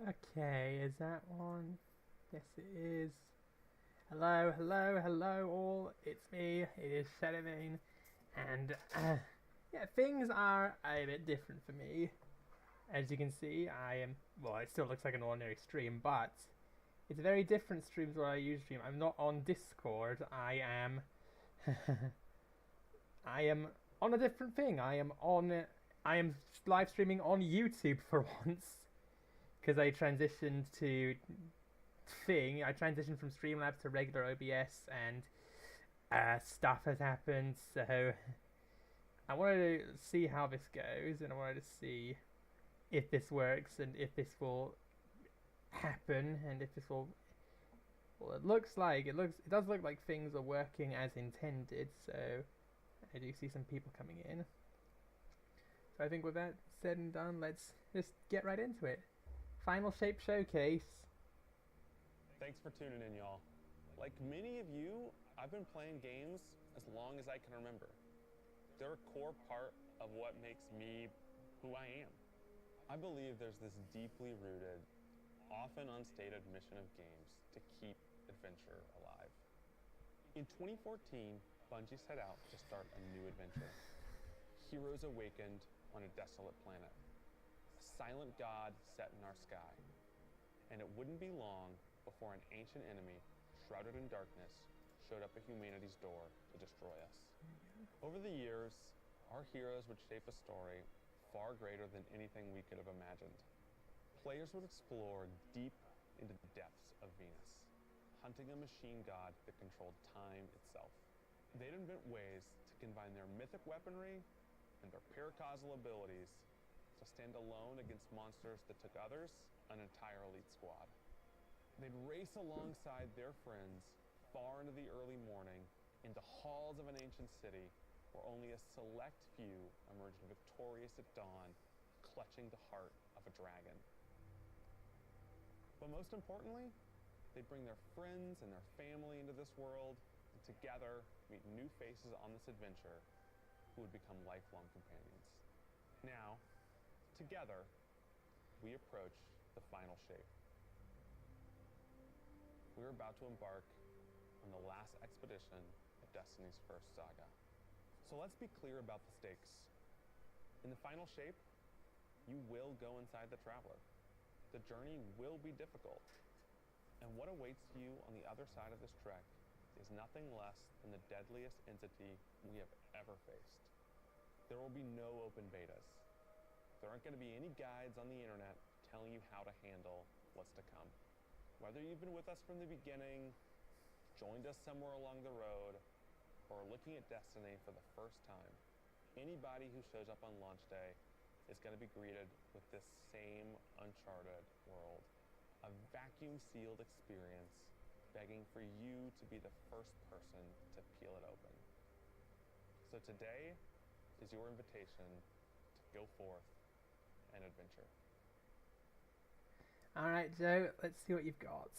Okay, is that one? Yes, it is. Hello, hello, hello, all. It's me. It is Shadowmane, and yeah, things are a bit different for me. As you can see, I am. Well, it still looks like an ordinary stream, but it's a very different stream to what I usually stream. I'm not on Discord. I am. I am on a different thing. I am on. I am live streaming on YouTube for once because I transitioned to thing. I transitioned from Streamlabs to regular OBS, and stuff has happened. So I wanted to see how this goes, and I wanted to see if this works and if this will happen, and if this will. Well, it does look like things are working as intended. So I do see some people coming in. So I think with that said and done, let's just get right into it. Final Shape Showcase. Thanks for tuning in, y'all. Like many of you, I've been playing games as long as I can remember. They're a core part of what makes me who I am. I believe there's this deeply rooted, often unstated mission of games to keep adventure alive. In 2014, Bungie set out to start a new adventure. Heroes awakened on a desolate planet. A silent god set in our sky. And it wouldn't be long before an ancient enemy, shrouded in darkness, showed up at humanity's door to destroy us. Over the years, our heroes would shape a story far greater than anything we could have imagined. Players would explore deep into the depths of Venus, hunting a machine god that controlled time itself. They'd invent ways to combine their mythic weaponry and their paracausal abilities to stand alone against monsters that took others an entire elite squad. They'd race alongside their friends far into the early morning into halls of an ancient city where only a select few emerged victorious at dawn, clutching the heart of a dragon. But most importantly, they'd bring their friends and their family into this world and together meet new faces on this adventure who would become lifelong companions. Now, together, we approach the final shape. We're about to embark on the last expedition of Destiny's first saga. So let's be clear about the stakes. In the final shape, you will go inside the Traveler. The journey will be difficult. And what awaits you on the other side of this trek is nothing less than the deadliest entity we have ever faced. There will be no open betas. There aren't going to be any guides on the internet telling you how to handle what's to come. Whether you've been with us from the beginning, joined us somewhere along the road, or are looking at Destiny for the first time, anybody who shows up on launch day is going to be greeted with this same uncharted world. A vacuum-sealed experience begging for you to be the first person to peel it open. So today is your invitation to go forth and adventure. Alright, Joe, let's see what you've got.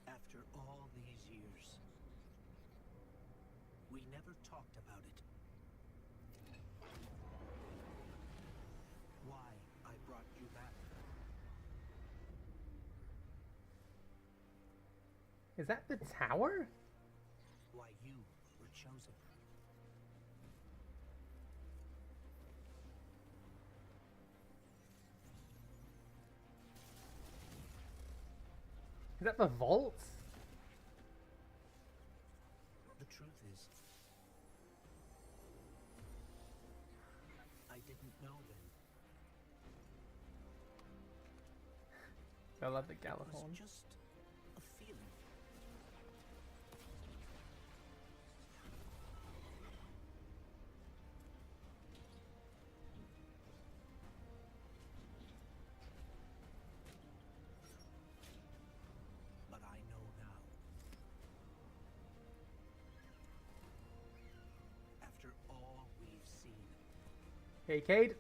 After all these years, we never talked about it. Why I brought you back. Is that the tower? Why you were chosen. Is that the vault? The truth is, I didn't know then. I love the It was Gallahorn. just a feeling. But I know now. After all we've seen, Hey, Cade.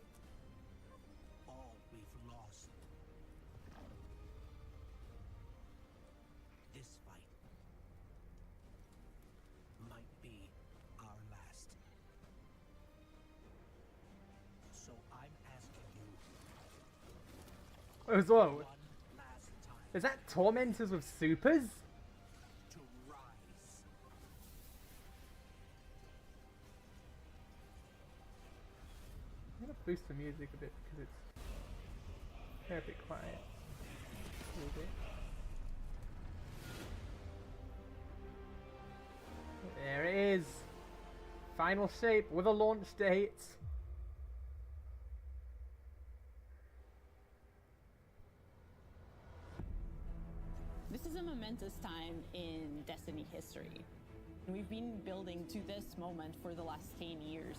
all we've Whoa. One last time Is that Tormentors with supers? to rise. I'm gonna boost the music a bit because it's a bit quiet. A little bit. There it is. Final shape with a launch date. This is a momentous time in Destiny history. We've been building to this moment for the last 10 years.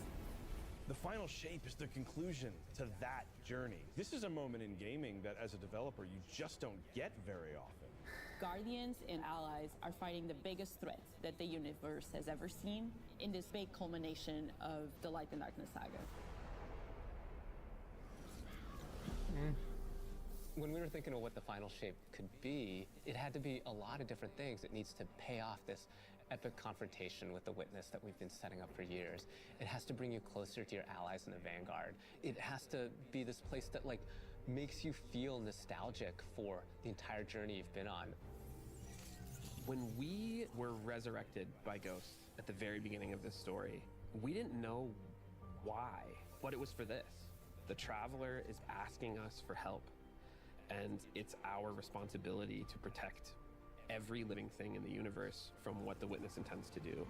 The final shape is the conclusion to that journey. This is a moment in gaming that, as a developer, you just don't get very often. Guardians and allies are fighting the biggest threat that the universe has ever seen in this big culmination of the Light and Darkness saga. When we were thinking of what the final shape could be, it had to be a lot of different things. It needs to pay off this epic confrontation with the Witness that we've been setting up for years. It has to bring you closer to your allies in the Vanguard. It has to be this place that like makes you feel nostalgic for the entire journey you've been on. When we were resurrected by Ghost at the very beginning of this story, we didn't know why, but it was for this. The Traveler is asking us for help, and it's our responsibility to protect every living thing in the universe from what the Witness intends to do.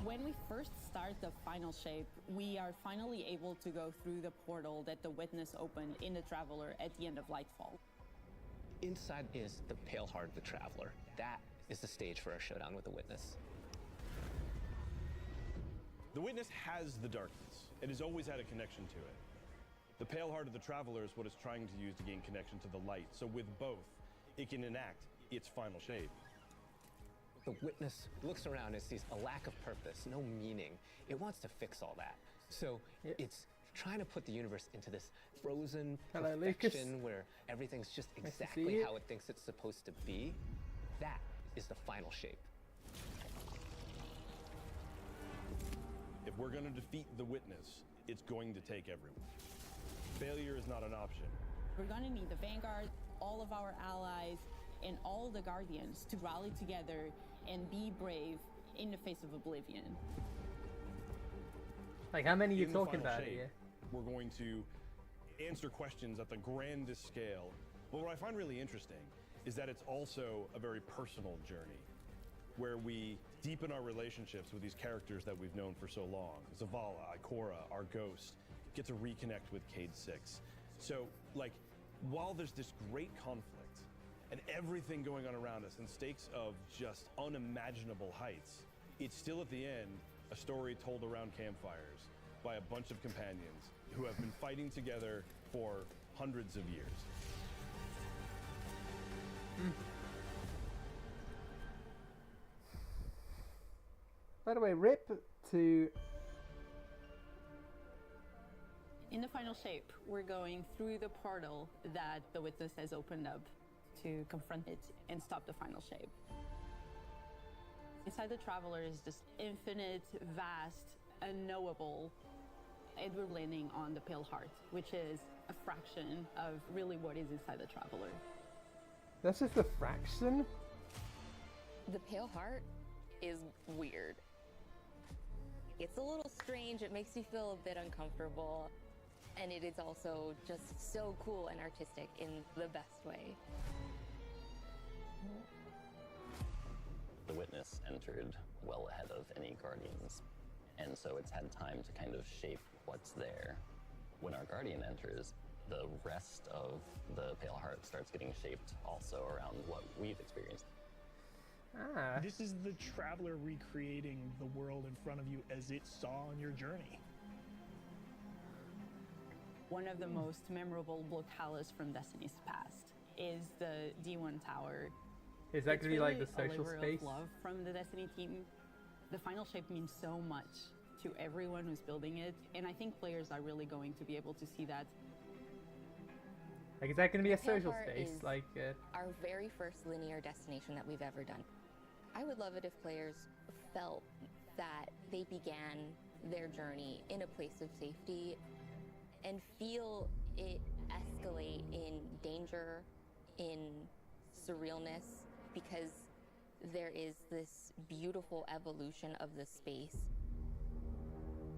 When we first start the final shape, we are finally able to go through the portal that the Witness opened in the Traveler at the end of Lightfall. Inside is the Pale Heart of the Traveler. That is the stage for our showdown with the Witness. The Witness has the darkness. It has always had a connection to it. The Pale Heart of the Traveler is what it's trying to use to gain connection to the light. So with both, it can enact its final shape. The Witness looks around and sees a lack of purpose, no meaning. It wants to fix all that. So it's trying to put the universe into this frozen Hello, perfection Lucas. where everything's just Nice to see exactly you. how it thinks it's supposed to be. That is the final shape. If we're going to defeat the Witness, it's going to take everyone. Failure is not an option. We're gonna need the Vanguard, all of our allies, and all the Guardians to rally together and be brave in the face of Oblivion. Like, how many are you In the talking final about shape, here? We're going to answer questions at the grandest scale. But what I find really interesting is that it's also a very personal journey where we deepen our relationships with these characters that we've known for so long. Zavala, Ikora, our Ghost, get to reconnect with Cayde 6. So, like, while there's this great conflict and everything going on around us and stakes of just unimaginable heights, it's still at the end a story told around campfires by a bunch of companions who have been fighting together for hundreds of years. By the way, rip to... In the final shape, we're going through the portal that the Witness has opened up to confront it and stop the final shape. Inside the Traveler is this infinite, vast, unknowable, and we're landing on the Pale Heart, which is a fraction of really what is inside the Traveler. That's just a fraction? The Pale Heart is weird. It's a little strange, it makes you feel a bit uncomfortable, and it is also just so cool and artistic in the best way. The Witness entered well ahead of any Guardians, and so it's had time to kind of shape what's there. When our Guardian enters, the rest of the Pale Heart starts getting shaped also around what we've experienced. Ah. This is the Traveler recreating the world in front of you as it saw on your journey. One of the most memorable locales from Destiny's past is the D1 Tower. Is that It's going to be like really the a social labor space? of love from the Destiny team. The final shape means so much to everyone who's building it, and I think players are really going to be able to see that. Like, is that going to be a Pale social Heart space? is Like, our very first linear destination that we've ever done. I would love it if players felt that they began their journey in a place of safety and feel it escalate in danger, in surrealness, because there is this beautiful evolution of the space.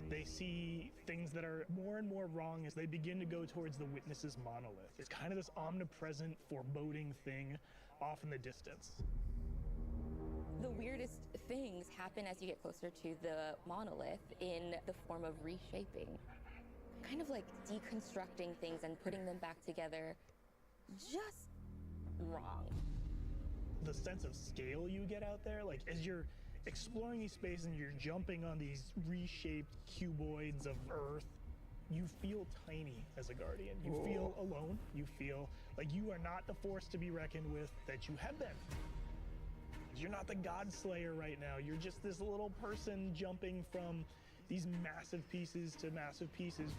They see things that are more and more wrong as they begin to go towards the Witness's monolith. It's kind of this omnipresent, foreboding thing off in the distance. The weirdest things happen as you get closer to the monolith in the form of reshaping. Kind of like deconstructing things and putting them back together just wrong. The sense of scale you get out there, like as you're exploring these spaces and you're jumping on these reshaped cuboids of Earth, you feel tiny as a Guardian. You feel alone. You feel like you are not the force to be reckoned with that you have been. You're not the God Slayer right now. You're just this little person jumping from these massive pieces to massive pieces.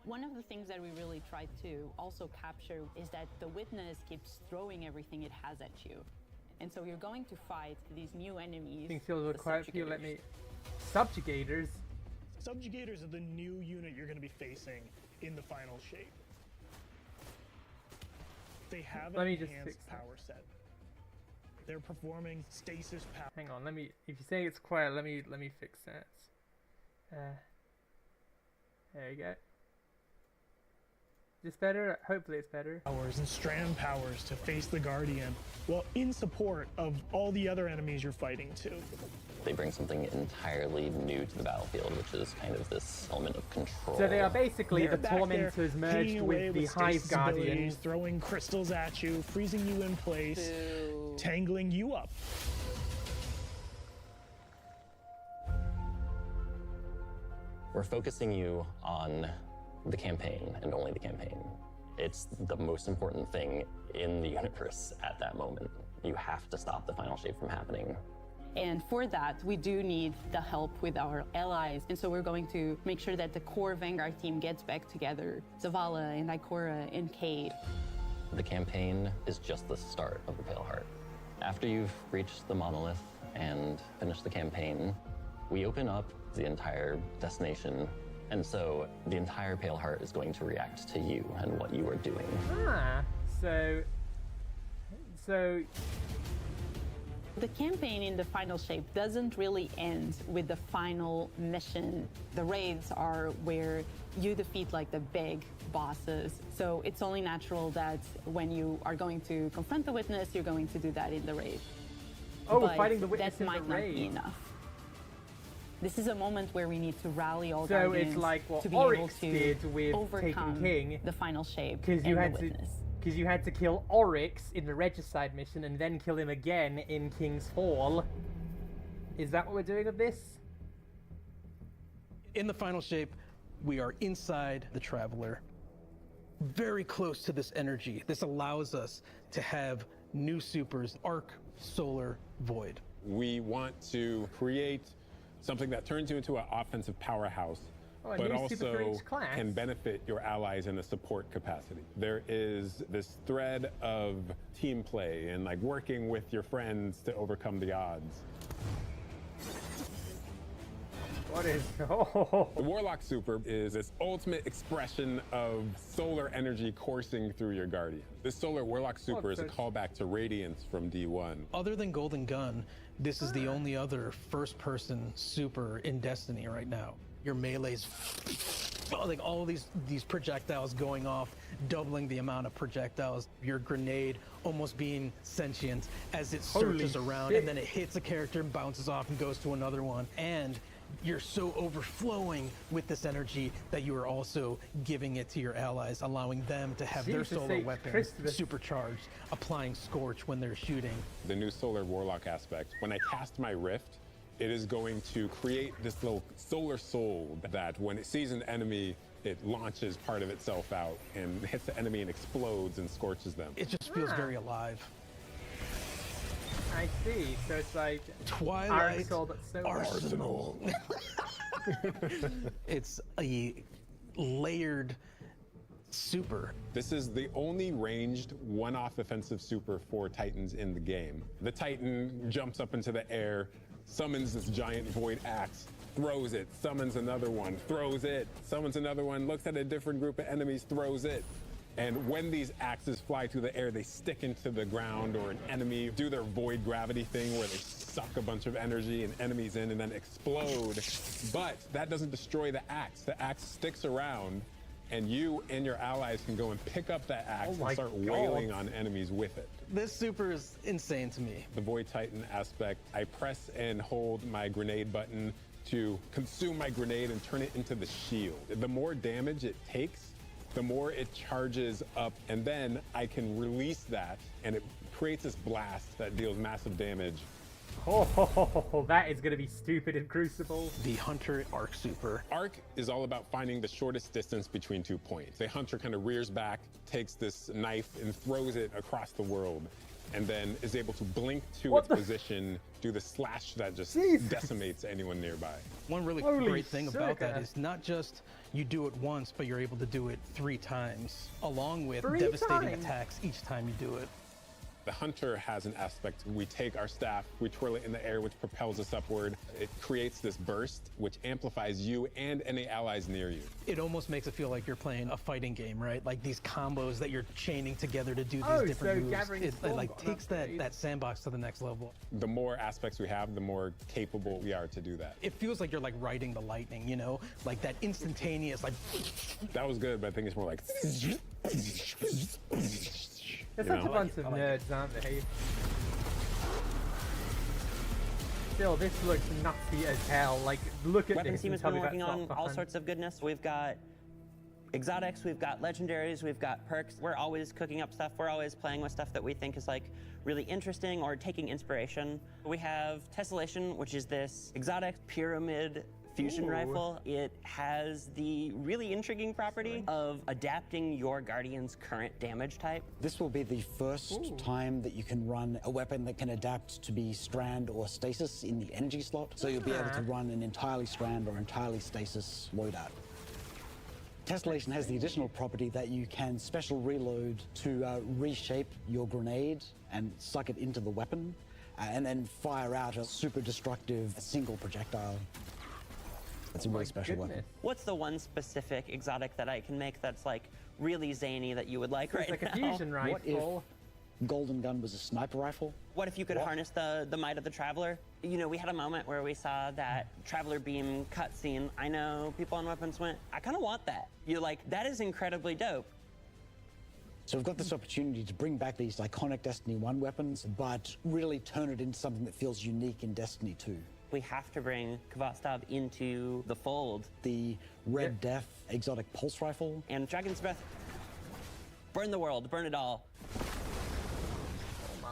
One of the things that we really tried to also capture is that the Witness keeps throwing everything it has at you. And so you're going to fight these new enemies. I think feels the quite a few. Let Subjugators. me. Subjugators. Subjugators are the new unit you're going to be facing in the final shape. They have Let an me just fix enhanced that. power set. They're performing stasis power. Hang on. Let me. If you say it's quiet, let me fix that. There you go. Is this better? Hopefully it's better. Powers and strand powers to face the Guardian, well, in support of all the other enemies you're fighting too. They bring something entirely new to the battlefield, which is kind of this element of control. So they are basically They're the back there tormentors merged hanging away with the Hive stasis abilities, Guardians. throwing crystals at you, freezing you in place, Boo. tangling you up. We're focusing you on the campaign and only the campaign. It's the most important thing in the universe at that moment. You have to stop the final shape from happening. And for that, we do need the help with our allies. And so we're going to make sure that the core Vanguard team gets back together. Zavala and Ikora and Cade. The campaign is just the start of the Pale Heart. After you've reached the monolith and finished the campaign, we open up the entire destination. And so the entire Pale Heart is going to react to you and what you are doing. Ah, so The campaign in the final shape doesn't really end with the final mission. The raids are where you defeat like the big bosses. So it's only natural that when you are going to confront the Witness, you're going to do that in the raid. Oh, But fighting the Witness that in the might not be raid. enough. This is a moment where we need to rally all So Guardians it's like what to be Oryx able to did with overcome Taken King. the final shape Because and you the had to, Witness. because you had to kill Oryx in the Regicide mission and then kill him again in King's Fall. Is that what we're doing with this? In the final shape, we are inside the Traveler, very close to this energy. This allows us to have new supers, Arc, Solar, Void. We want to create something that turns you into an offensive powerhouse, Oh, a but new super for also each class. can benefit your allies in a support capacity. There is this thread of team play and like working with your friends to overcome the odds. What is... Oh. The Warlock Super is this ultimate expression of solar energy coursing through your Guardian. This Solar Warlock Super is a callback to Radiance from D1. Other than Golden Gun, this is the only other first-person super in Destiny right now. Your melee's like all of these projectiles going off, doubling the amount of projectiles. Your grenade almost being sentient as it searches Holy around, shit. and then it hits a character and bounces off and goes to another one. And you're so overflowing with this energy that you are also giving it to your allies, allowing them to have their Jesus solar H. weapons Christmas. supercharged, applying Scorch when they're shooting. The new Solar Warlock aspect, when I cast my Rift, it is going to create this little solar soul that when it sees an enemy, it launches part of itself out and hits the enemy and explodes and scorches them. It just feels very alive. I see. So it's like Twilight Iron Soul, but so Arsenal. It's a layered super. This is the only ranged one-off offensive super for Titans in the game. The Titan jumps up into the air, summons this giant void axe, throws it, summons another one, throws it, summons another one, looks at a different group of enemies, throws it. And when these axes fly through the air, they stick into the ground or an enemy, do their void gravity thing where they suck a bunch of energy and enemies in and then explode. But that doesn't destroy the axe. The axe sticks around, and you and your allies can go and pick up that axe and start wailing on enemies with it. This super is insane to me. The Void Titan aspect, I press and hold my grenade button to consume my grenade and turn it into the shield. The more damage it takes, the more it charges up, and then I can release that, and it creates this blast that deals massive damage. Oh, that is going to be stupid in Crucible. The Hunter Arc super. Arc is all about finding the shortest distance between 2 points. The Hunter kind of rears back, takes this knife, and throws it across the world, and then is able to blink to its position, do the slash that just decimates anyone nearby. One really great thing about that is not just you do it once, but you're able to do it 3 times, along with devastating attacks each time you do it. The Hunter has an aspect. We take our staff, we twirl it in the air, which propels us upward. It creates this burst, which amplifies you and any allies near you. It almost makes it feel like you're playing a fighting game, right? Like these combos that you're chaining together to do these different moves. It like takes that sandbox to the next level. The more aspects we have, the more capable we are to do that. It feels like you're like riding the lightning, you know? Like that instantaneous, like... That was good, but I think it's more like... They're such a bunch of nerds, aren't they? Still, this looks nutty as hell. Like, look at Weapons this. team has been working on all sorts of goodness. We've got exotics, we've got legendaries, we've got perks. We're always cooking up stuff. We're always playing with stuff that we think is like really interesting or taking inspiration. We have Tessellation, which is this exotic pyramid fusion rifle. It has the really intriguing property of adapting your Guardian's current damage type. This will be the first time that you can run a weapon that can adapt to be strand or stasis in the energy slot. So you'll be able to run an entirely strand or entirely stasis loadout. Tessellation has the additional property that you can special reload to reshape your grenade and suck it into the weapon, and then fire out a super destructive single projectile. It's a really special weapon. What's the one specific exotic that I can make that's like really zany that you would like right now? It's like a fusion rifle. What if Golden Gun was a sniper rifle? What if you could harness the might of the Traveler? You know, we had a moment where we saw that Traveler Beam cutscene. I know people on Weapons went, I kind of want that. You're like, that is incredibly dope. So we've got this opportunity to bring back these iconic Destiny 1 weapons, but really turn it into something that feels unique in Destiny 2. We have to bring Khvostov into the fold. The Red Death exotic pulse rifle. And Dragon's Breath. Burn the world, burn it all.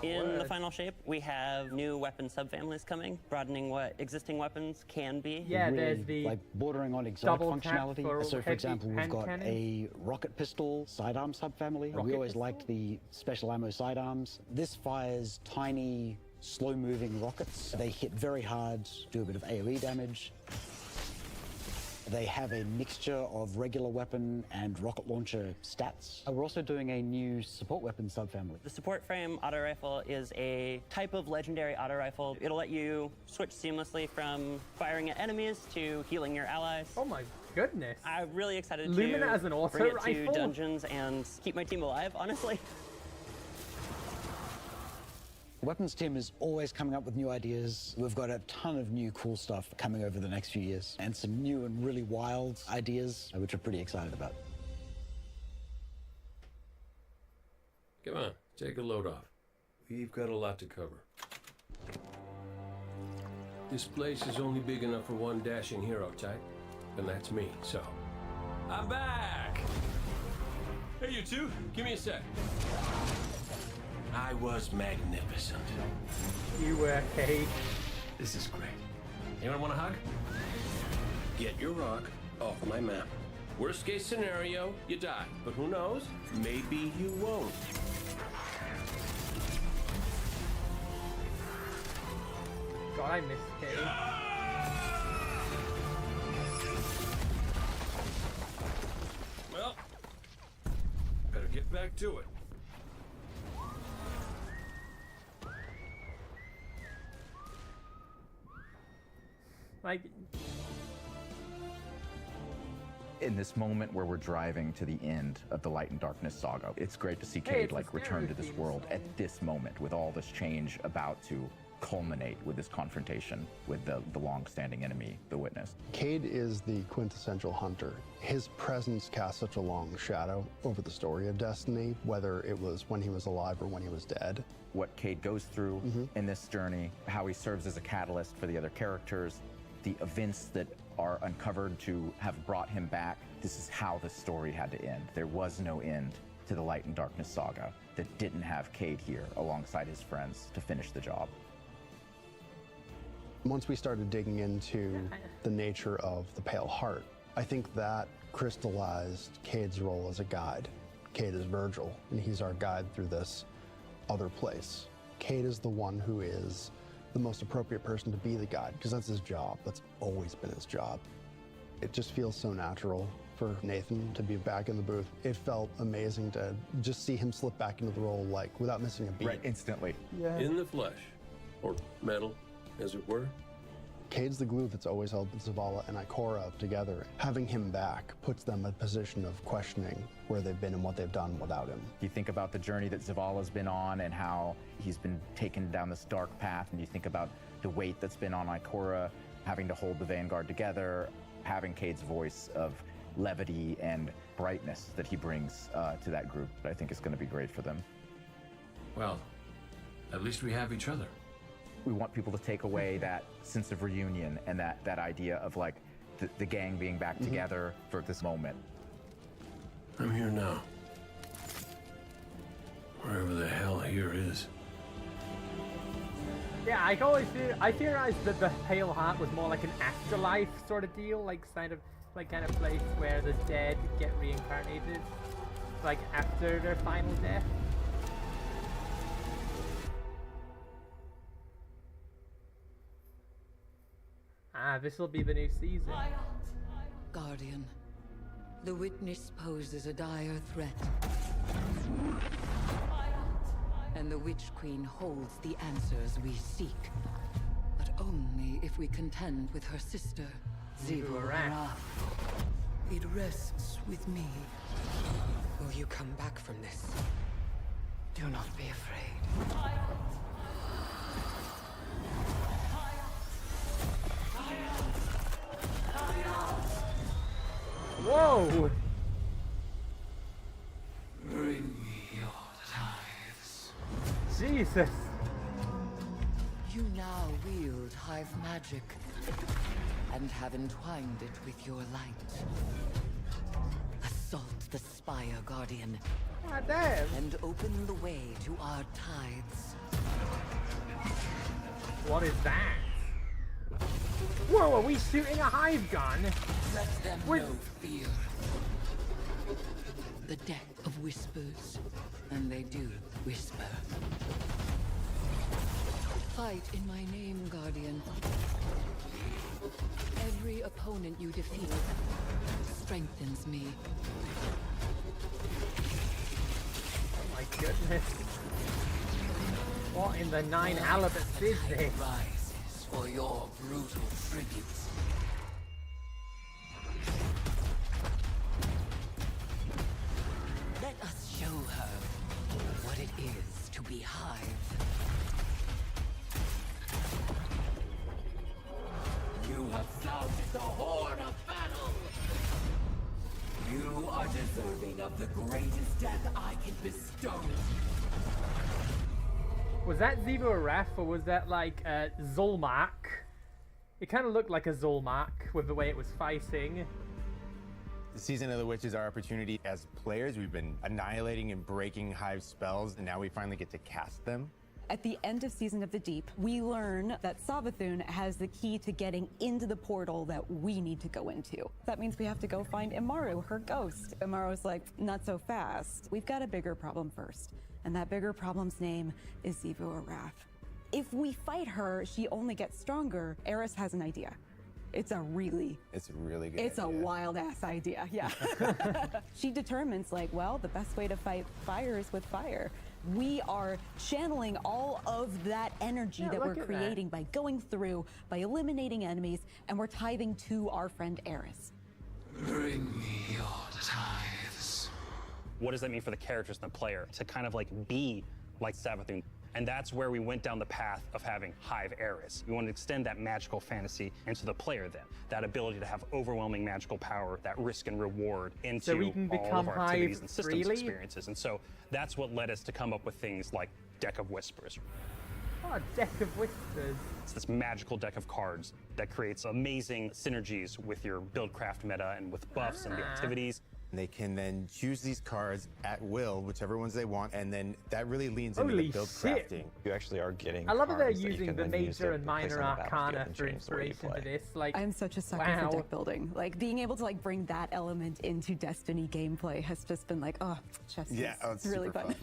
In the final shape, we have new weapon subfamilies coming, broadening what existing weapons can be. Yeah, really, there's the like bordering on exotic functionality. So, for heavy example, we've got cannon. a rocket pistol sidearm subfamily. We always liked the special ammo sidearms. This fires tiny, slow-moving rockets. They hit very hard, do a bit of AoE damage. They have a mixture of regular weapon and rocket launcher stats. We're also doing a new support weapon subfamily. The support frame auto rifle is a type of legendary auto rifle. It'll let you switch seamlessly from firing at enemies to healing your allies. Oh my goodness. I'm really excited Lumina to as an auto bring it rifle? to dungeons and keep my team alive, honestly. The weapons team is always coming up with new ideas. We've got a ton of new cool stuff coming over the next few years, and some new and really wild ideas, which we're pretty excited about. Come on, take a load off. We've got a lot to cover. This place is only big enough for one dashing hero type, and that's me, so... I'm back! Hey, you two, give me a sec. I was magnificent. You were, Kate. This is great. Anyone want a hug? Get your rock off my map. Worst case scenario, you die. But who knows? Maybe you won't. God, I miss Kate. Well, better get back to it. Like, In this moment where we're driving to the end of the Light and Darkness saga, it's great to see Hey, Cade it's a like return to this theme world song. at this moment with all this change about to culminate with this confrontation with the long-standing enemy, the Witness. Cade is the quintessential hunter. His presence casts such a long shadow over the story of Destiny, whether it was when he was alive or when he was dead. What Cade goes through in this journey, how he serves as a catalyst for the other characters, the events that are uncovered to have brought him back. This is how the story had to end. There was no end to the Light and Darkness saga that didn't have Cade here alongside his friends to finish the job. Once we started digging into the nature of the Pale Heart, I think that crystallized Cade's role as a guide. Cade is Virgil, and he's our guide through this other place. Cade is the one who is the most appropriate person to be the guide, because that's his job. That's always been his job. It just feels so natural for Nathan to be back in the booth. It felt amazing to just see him slip back into the role, like, without missing a beat. Right, instantly. Yeah. In the flesh, or metal, as it were. Cade's the glue that's always held Zavala and Ikora together. Having him back puts them in a position of questioning where they've been and what they've done without him. You think about the journey that Zavala's been on and how he's been taken down this dark path, and you think about the weight that's been on Ikora, having to hold the Vanguard together, having Cade's voice of levity and brightness that he brings to that group, I think is going to be great for them. Well, at least we have each other. We want people to take away that sense of reunion and that idea of like the gang being back together for this moment. I'm here now. Wherever the hell here is. Yeah, I theorized that the Pale Heart was more like an afterlife sort of deal, like kind of place where the dead get reincarnated, like after their final death. Ah, this will be the new season. Guardian, the Witness poses a dire threat. And the Witch Queen holds the answers we seek. But only if we contend with her sister, Xivu Arath. It rests with me. Will you come back from this? Do not be afraid. Whoa! Bring me your tithes. Jesus! You now wield Hive magic and have entwined it with your light. Assault the Spire, Guardian. God damn! And open the way to our tithes. What is that? Whoa, are we shooting a hive gun? Let them We're- know fear. The death of whispers, and they do whisper. Fight in my name, Guardian. Every opponent you defeat strengthens me. Oh my goodness. What in the nine halibuts is this? Rises for your brutal tributes. Let us show her what it is to be Hive. You have found the horn of battle! You are deserving of the greatest death I can bestow. Was that Xivu Arath or was that like Zulmak? It kind of looked like a Zulmak with the way it was fighting. The Season of the Witch is our opportunity as players. We've been annihilating and breaking Hive spells, and now we finally get to cast them. At the end of Season of the Deep, we learn that Savathun has the key to getting into the portal that we need to go into. That means we have to go find Imaru, her ghost. Imaru's like, not so fast. We've got a bigger problem first, and that bigger problem's name is Xivu Arath. If we fight her, she only gets stronger. Eris has an idea. It's a really good It's a wild-ass idea, yeah. She determines, like, well, the best way to fight fire is with fire. We are channeling all of that energy that we're creating by going through, by eliminating enemies, and we're tithing to our friend Eris. Bring me your tithes. What does that mean for the characters and the player to kind of like be like Savathun? And that's where we went down the path of having Hive Heiress. We want to extend that magical fantasy into the player then. That ability to have overwhelming magical power, that risk and reward into So we can all become of our activities Hive and systems freely? experiences. And so that's what led us to come up with things like Deck of Whispers. Oh, Deck of Whispers. It's this magical deck of cards that creates amazing synergies with your buildcraft meta and with buffs and the activities. And they can then choose these cards at will, whichever ones they want, and then that really leans into Holy the build shit. crafting. You actually are getting I love that they're cards you using can the then use major to and place minor on the battlefield arcana and for change the way you inspiration play. for this. Like, I'm such a sucker wow. for deck building. Like being able to like bring that element into Destiny gameplay has just been like, oh, chess. Yeah, oh, it's really super fun.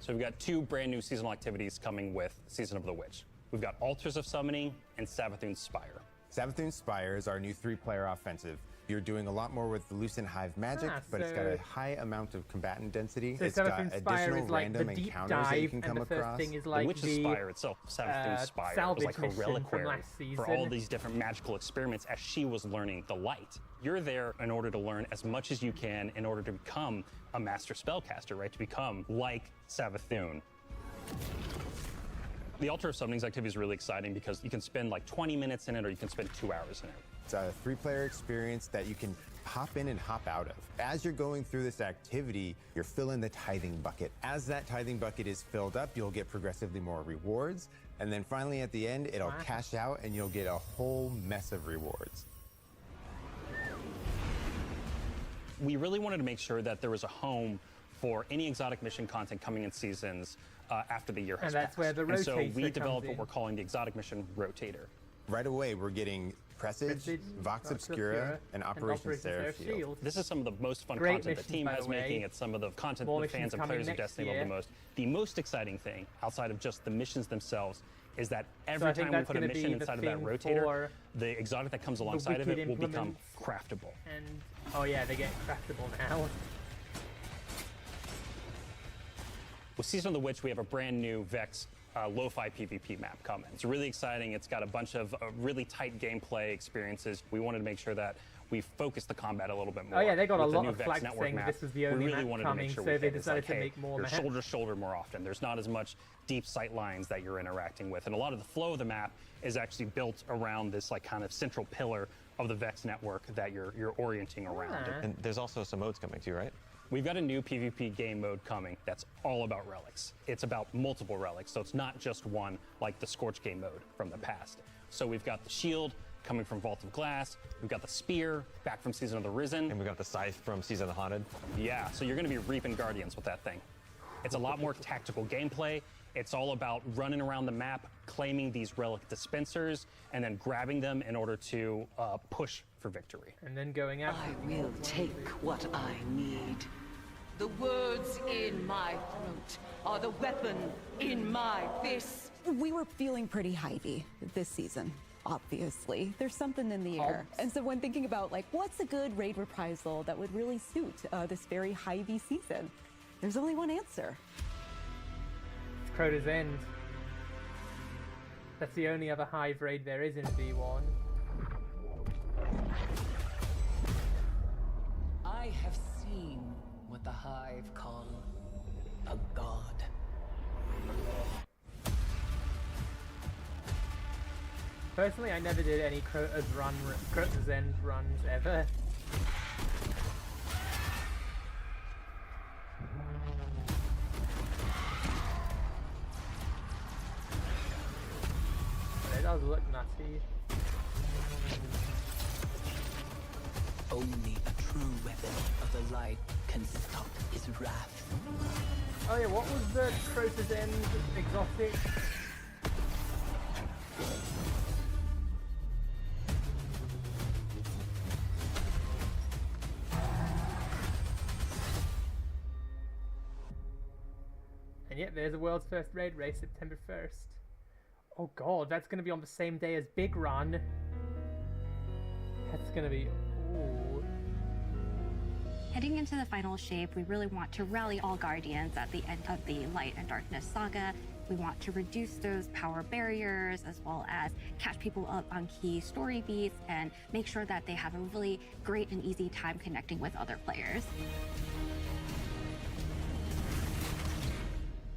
So we've got 2 brand new seasonal activities coming with Season of the Witch. We've got Altars of Summoning and Savathun's Spire. Savathun's Spire is our new 3-player offensive. You're doing a lot more with the Lucent Hive magic, but it's got a high amount of combatant density. So It's got Savathun's Spire additional is like the random deep encounters that you dive, can and come the first across. thing is like the Witch's Spire itself, Savathun's Spire, was salvage like a mission from reliquary last for all season. these different magical experiments as she was learning the light. You're there in order to learn as much as you can in order to become a master spellcaster, right? To become like Savathun. The Altar of Summonings activity is really exciting because you can spend like 20 minutes in it or you can spend 2 hours in it. It's a 3-player experience that you can hop in and hop out of. As you're going through this activity, you're filling the tithing bucket. As that tithing bucket is filled up, you'll get progressively more rewards. And then finally at the end, it'll cash out and you'll get a whole mess of rewards. We really wanted to make sure that there was a home for any exotic mission content coming in seasons after the year has And that's passed. where the And so rotator we comes developed what in. we're calling the exotic mission rotator. Right away, we're getting Presage, Vox Obscura, and Operation Seraph Shield. This is some of the most fun Great content the missions, team by has the way. making. It's some of the content More the fans missions and coming players of next Destiny love year. the most. The most exciting thing, outside of just the missions themselves, is that I every think time we that's put a gonna be mission the inside of that thing rotator, for the exotic that comes alongside of wicked it will become implements. craftable. And oh yeah, they get craftable now. With Season of the Witch, we have a brand new Vex lo-fi PvP map coming. It's really exciting. It's got a bunch of really tight gameplay experiences. We wanted to make sure that we focused the combat a little bit more. Oh yeah, they got a With the lot new of Vex flags network saying map, this was the only we really map wanted coming, to make sure so we they hit this, decided like, to hey, make more you're maps. shoulder to shoulder more often. There's not as much deep sight lines that you're interacting with, and a lot of the flow of the map is actually built around this like kind of central pillar of the Vex network that you're orienting around. And there's also some modes coming too, right? We've got a new PvP game mode coming that's all about relics. It's about multiple relics, so it's not just one like the Scorch game mode from the past. So we've got the shield coming from Vault of Glass, we've got the spear back from Season of the Risen. And we've got the scythe from Season of the Haunted. Yeah, so you're gonna be reaping Guardians with that thing. It's a lot more tactical gameplay. It's all about running around the map, claiming these relic dispensers, and then grabbing them in order to push for victory. And then going out. I will take what I need. The words in my throat are the weapon in my fist. We were feeling pretty Hivey this season. Obviously, there's something in the air. And so when thinking about like what's a good raid reprisal that would really suit this very Hivey season, there's only one answer. It's Crota's End. That's the only other Hive raid there is in V1. I have seen what the Hive call a god. Personally, I never did any Crota's End runs ever. But it does look nutty. Only a true weapon of the light can stop his wrath. Oh yeah, what was the Crota's End exotic? And yet there's a world's first raid race, September 1st. Oh god, that's going to be on the same day as Big Run. That's going to be... Ooh. Heading into the final shape, we really want to rally all Guardians at the end of the Light and Darkness saga We want to reduce those power barriers as well as catch people up on key story beats and make sure that they have a really great and easy time connecting with other players.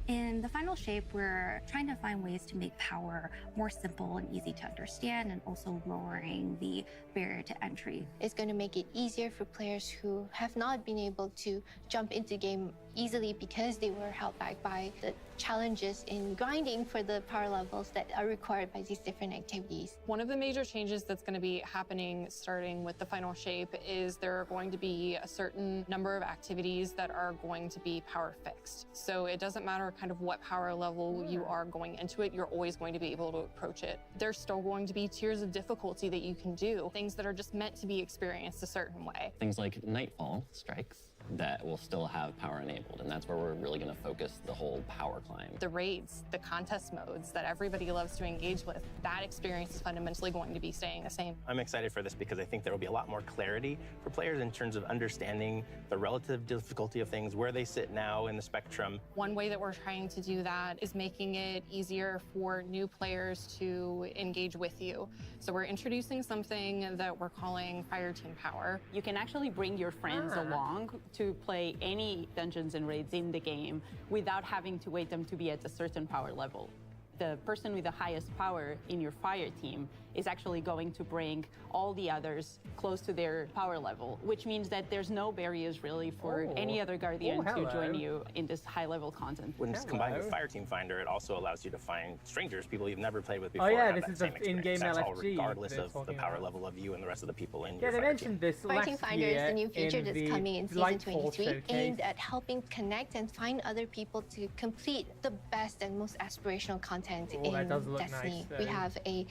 In the final shape, we're trying to find ways to make power more simple and easy to understand, and also lowering the barrier to entry. It's going to make it easier for players who have not been able to jump into game easily because they were held back by the challenges in grinding for the power levels that are required by these different activities. One of the major changes that's going to be happening starting with the final shape is there are going to be a certain number of activities that are going to be power fixed. So it doesn't matter kind of what power level you are going into it, you're always going to be able to approach it. There's still going to be tiers of difficulty that you can do, things that are just meant to be experienced a certain way. Things like Nightfall strikes that will still have power enabled, and that's where we're really going to focus the whole power climb. The raids, the contest modes that everybody loves to engage with, that experience is fundamentally going to be staying the same. I'm excited for this because I think there will be a lot more clarity for players in terms of understanding the relative difficulty of things, where they sit now in the spectrum. One way that we're trying to do that is making it easier for new players to engage with you. So we're introducing something that we're calling Fire Team Power. You can actually bring your friends along to play any dungeons and raids in the game without having to wait them to be at a certain power level. The person with the highest power in your fire team is actually going to bring all the others close to their power level, which means that there's no barriers really for any other guardian to join you in this high-level content. When it's combined with Fire Team Finder, it also allows you to find strangers, people you've never played with before. Oh yeah, have this that is same an in-game experience. That's all LFG. regardless they're of the talking power about. level of you and the rest of the people in Yeah, your they fire mentioned team. this Fire Team last Finder year is the new feature in that's the coming in season Lightfall 23, showcase. aimed at helping connect and find other people to complete the best and most aspirational content Oh, that in does look Destiny. nice, We though. have a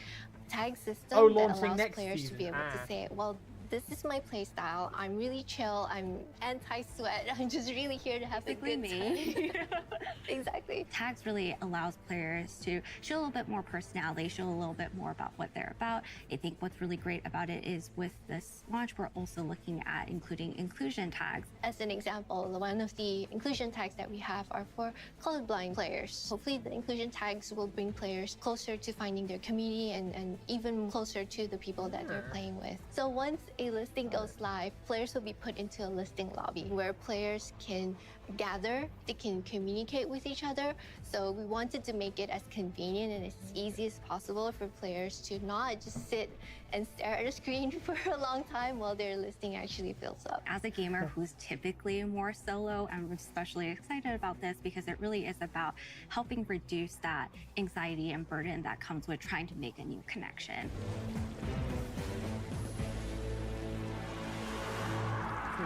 tag system Oh, that launching allows next players to season. be able to say, well, this is my playstyle. I'm really chill. I'm anti-sweat. I'm just really here to have Basically a good me. time. Exactly. Tags really allows players to show a little bit more personality, show a little bit more about what they're about. I think what's really great about it is with this launch, we're also looking at including inclusion tags. As an example, one of the inclusion tags that we have are for colorblind players. Hopefully the inclusion tags will bring players closer to finding their community and even closer to the people that they're playing with. So once a listing goes live, players will be put into a listing lobby where players can gather, they can communicate with each other. So we wanted to make it as convenient and as easy as possible for players to not just sit and stare at a screen for a long time while their listing actually fills up. As a gamer who's typically more solo, I'm especially excited about this because it really is about helping reduce that anxiety and burden that comes with trying to make a new connection.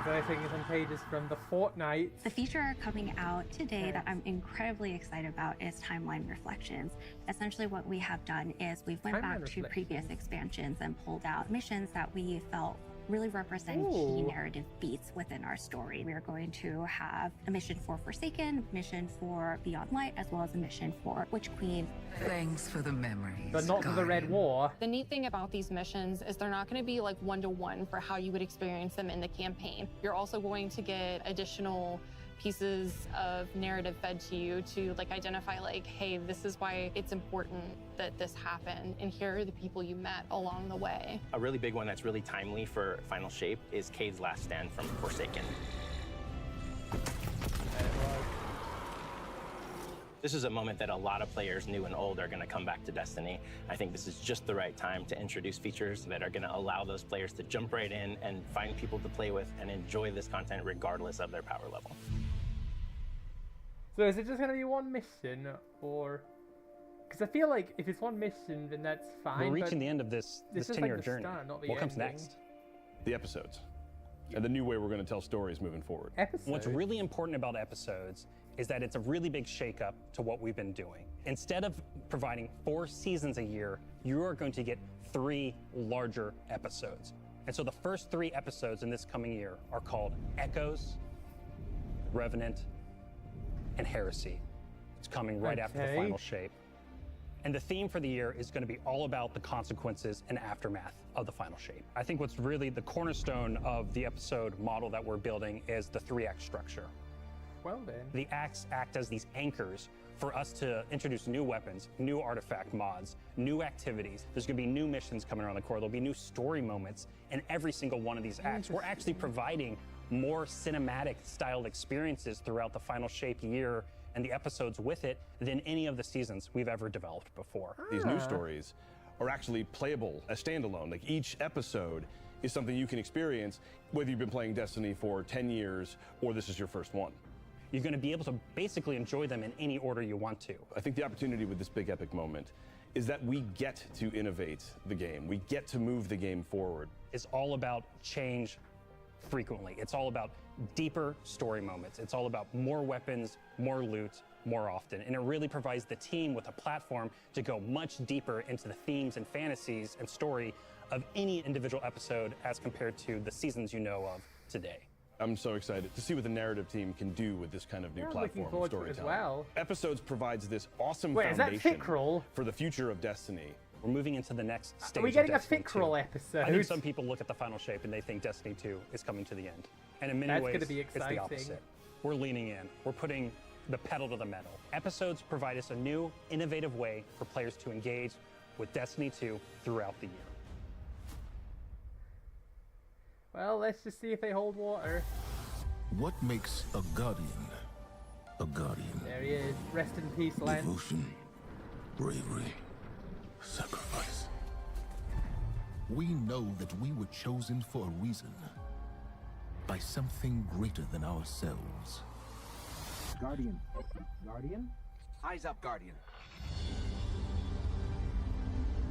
I think some pages from the Fortnite. The feature coming out today that I'm incredibly excited about is Timeline Reflections. Essentially what we have done is we've went back to previous expansions and pulled out missions that we felt really represent key narrative beats within our story. We are going to have a mission for Forsaken, a mission for Beyond Light, as well as a mission for Witch Queen. Thanks for the memories. But not for the Red War. The neat thing about these missions is they're not going to be like one-to-one for how you would experience them in the campaign. You're also going to get additional pieces of narrative fed to you to like identify like, hey, this is why it's important that this happened, and here are the people you met along the way. A really big one that's really timely for Final Shape is Cayde's Last Stand from Forsaken. This is a moment that a lot of players, new and old, are going to come back to Destiny. I think this is just the right time to introduce features that are going to allow those players to jump right in and find people to play with and enjoy this content regardless of their power level. So is it just going to be one mission, or... Because I feel like if it's one mission, then that's fine. We're reaching the end of this is 10-year like the journey. start, not the What comes ending. next? The episodes. And the new way we're going to tell stories moving forward. What's really important about episodes is that it's a really big shakeup to what we've been doing. Instead of providing 4 seasons a year, you are going to get 3 larger episodes. And so the first 3 episodes in this coming year are called Echoes, Revenant, and Heresy. It's coming right after the final shape. And the theme for the year is going to be all about the consequences and aftermath of the final shape. I think what's really the cornerstone of the episode model that we're building is the 3-act structure. Well then. The acts act as these anchors for us to introduce new weapons, new artifact mods, new activities. There's going to be new missions coming around the core. There'll be new story moments in every single one of these acts. We're actually providing more cinematic styled experiences throughout the Final Shape year and the episodes with it than any of the seasons we've ever developed before. These new stories are actually playable as standalone. Like each episode is something you can experience whether you've been playing Destiny for 10 years or this is your first one. You're going to be able to basically enjoy them in any order you want to. I think the opportunity with this big epic moment is that we get to innovate the game. We get to move the game forward. It's all about change frequently. It's all about deeper story moments. It's all about more weapons, more loot, more often. And it really provides the team with a platform to go much deeper into the themes and fantasies and story of any individual episode as compared to the seasons you know of today. I'm so excited to see what the narrative team can do with this kind of new platform looking forward to it storytelling. as well. Episodes provides this awesome Wait, is that foundation Fickroll? for the future of Destiny. We're moving into the next stage. Are we getting of a Destiny Fickroll 2. episode? I think some people look at the Final Shape and they think Destiny 2 is coming to the end. And in many That's ways, gonna be it's the exciting. opposite. We're leaning in. We're putting the pedal to the metal. Episodes provide us a new, innovative way for players to engage with Destiny 2 throughout the year. Well, let's just see if they hold water. What makes a guardian a guardian? There he is. Rest in peace, Len. Devotion, bravery, sacrifice. We know that we were chosen for a reason, by something greater than ourselves. Guardian. Guardian? Eyes up, Guardian.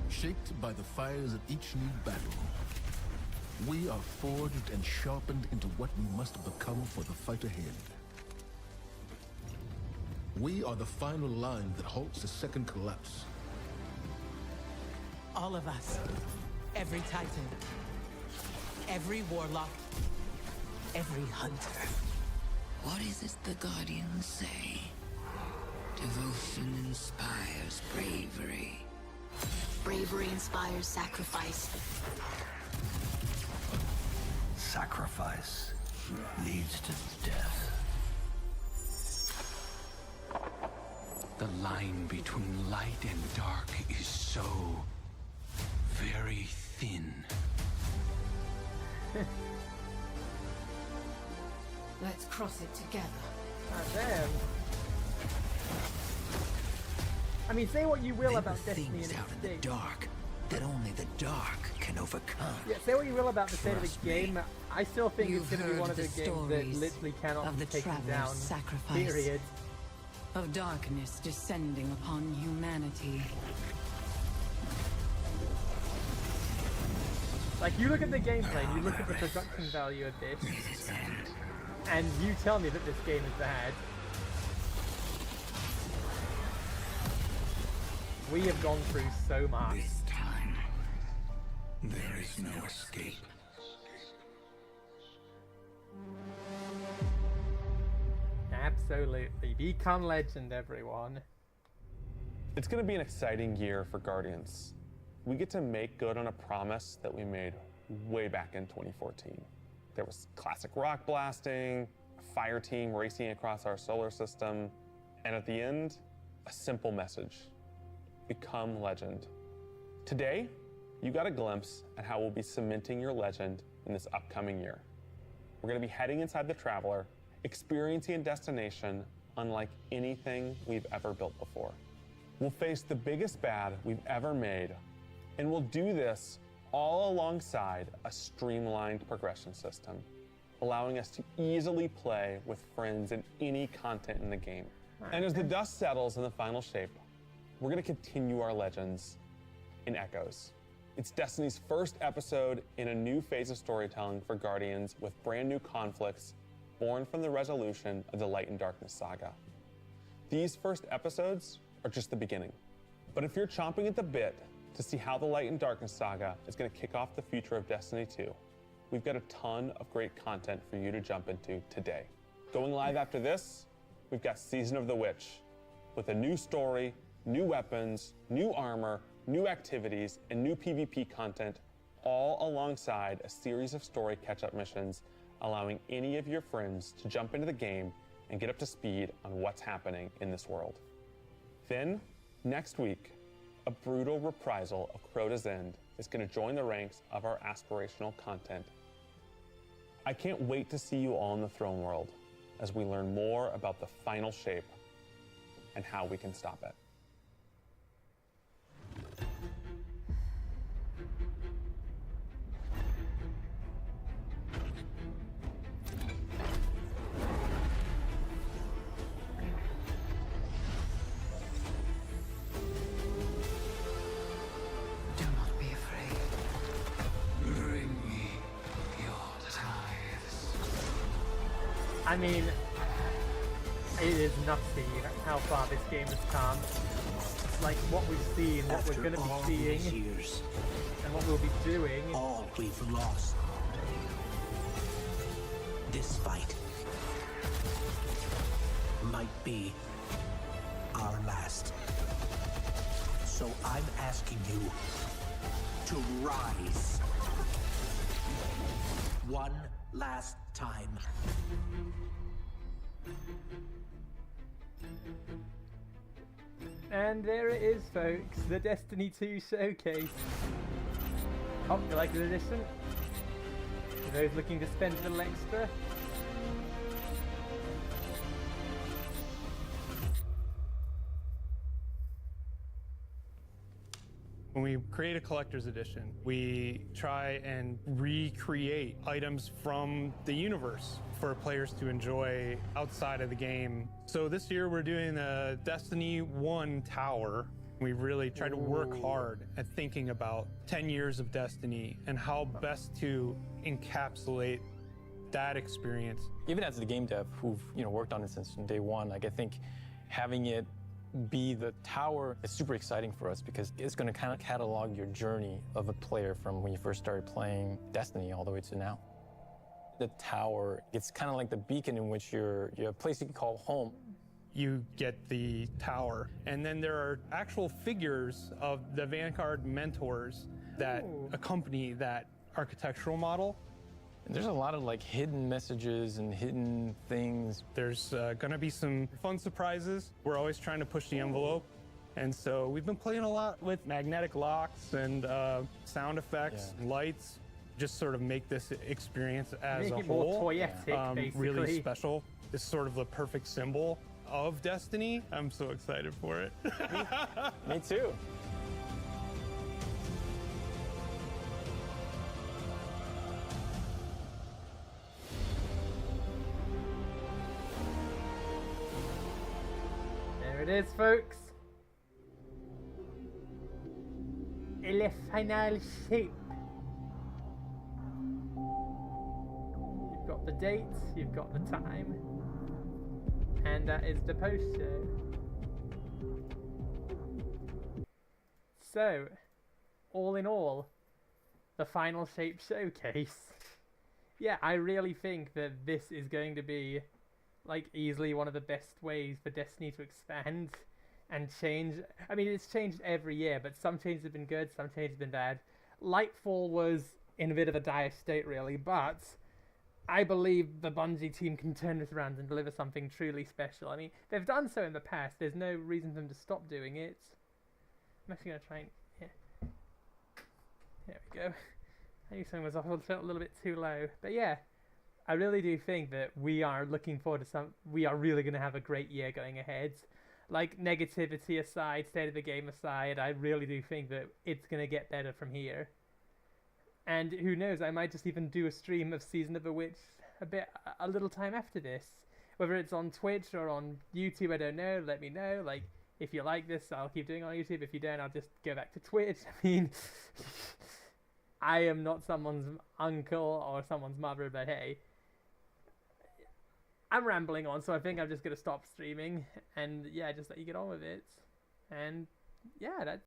Shaped by the fires of each new battle, we are forged and sharpened into what we must become for the fight ahead. We are the final line that halts the second collapse. All of us. Every Titan. Every Warlock. Every Hunter. What is it the Guardians say? Devotion inspires bravery. Bravery inspires sacrifice. Sacrifice leads to death. The line between light and dark is so very thin. Let's cross it together. Ah, damn. I mean, say what you will There about are Destiny things and out its in the state. dark that only the dark can overcome. Yeah, say what you will about the state of Trust the game. I still think You've it's going to be heard one of the those games that stories literally cannot of be the taken traveler's down. sacrifice. Period. Of darkness descending upon humanity. Like, you look at the gameplay, and you look at the production value of this, and you tell me that this game is bad. We have gone through so much. This time, there is no escape. Absolutely. Become legend, everyone. It's going to be an exciting year for Guardians. We get to make good on a promise that we made way back in 2014. There was classic rock blasting, a fire team racing across our solar system, and at the end, a simple message: become legend. Today, you got a glimpse at how we'll be cementing your legend in this upcoming year. We're going to be heading inside the Traveler, experiencing a destination unlike anything we've ever built before. We'll face the biggest bad we've ever made, and we'll do this all alongside a streamlined progression system, allowing us to easily play with friends in any content in the game. And as the dust settles in the Final Shape, we're going to continue our legends in Echoes. It's Destiny's first episode in a new phase of storytelling for Guardians, with brand new conflicts born from the resolution of the Light and Darkness saga. These first episodes are just the beginning. But if you're chomping at the bit to see how the Light and Darkness saga is going to kick off the future of Destiny 2, we've got a ton of great content for you to jump into today. Going live after this, we've got Season of the Witch, with a new story, new weapons, new armor, new activities, and new PvP content, all alongside a series of story catch-up missions, allowing any of your friends to jump into the game and get up to speed on what's happening in this world. Then, next week, a brutal reprisal of Crota's End is going to join the ranks of our aspirational content. I can't wait to see you all in the Throne World as we learn more about the final shape and how we can stop it. Do not be afraid. Bring me your tithes. I mean, it is nutty how far this game has come. Like what we've seen, what we're going to be seeing, Years, and what we'll be doing. all we've lost. This fight might be our last. So I'm asking you to rise. One last time. And there it is, folks, the Destiny 2 showcase. Oh, you like the edition? For those looking to spend a little extra. When we create a collector's edition, we try and recreate items from the universe for players to enjoy outside of the game. So this year we're doing a Destiny 1 tower. We really try to work hard at thinking about 10 years of Destiny and how best to encapsulate that experience. Even as the game dev who've worked on it since day one, like I think having it be the tower is super exciting for us because it's going to kind of catalog your journey of a player from when you first started playing Destiny all the way to now. The tower, it's kind of like the beacon in which you have a place you can call home. You get the tower, and then there are actual figures of the Vanguard mentors that accompany that architectural model. And there's a lot of like hidden messages and hidden things. There's gonna be some fun surprises. We're always trying to push the envelope. And so we've been playing a lot with magnetic locks and sound effects, and lights, just sort of make this experience as Make a it more whole toyetic, really basically. special. It's sort of the perfect symbol of Destiny. I'm so excited for it. Me too. There it is, folks. Le final shape. You've got the date, you've got the time, and that is the post show. So, all in all, the final shape showcase. Yeah, I really think that this is going to be like easily one of the best ways for Destiny to expand and change. I mean, it's changed every year, but some changes have been good, some changes have been bad. Lightfall was in a bit of a dire state, really, but I believe the Bungie team can turn this around and deliver something truly special. I mean, they've done so in the past. There's no reason for them to stop doing it. I'm actually going to try and... Yeah. There we go. I knew something was a little bit too low. But yeah, I really do think that we are looking forward to we are really going to have a great year going ahead. Like, negativity aside, state of the game aside, I really do think that it's going to get better from here. And who knows, I might just even do a stream of Season of the Witch a little time after this. Whether it's on Twitch or on YouTube, I don't know, let me know. Like, if you like this, I'll keep doing it on YouTube. If you don't, I'll just go back to Twitch. I mean, I am not someone's uncle or someone's mother, but hey. I'm rambling on, so I think I'm just going to stop streaming and, yeah, just let you get on with it. And, yeah, that's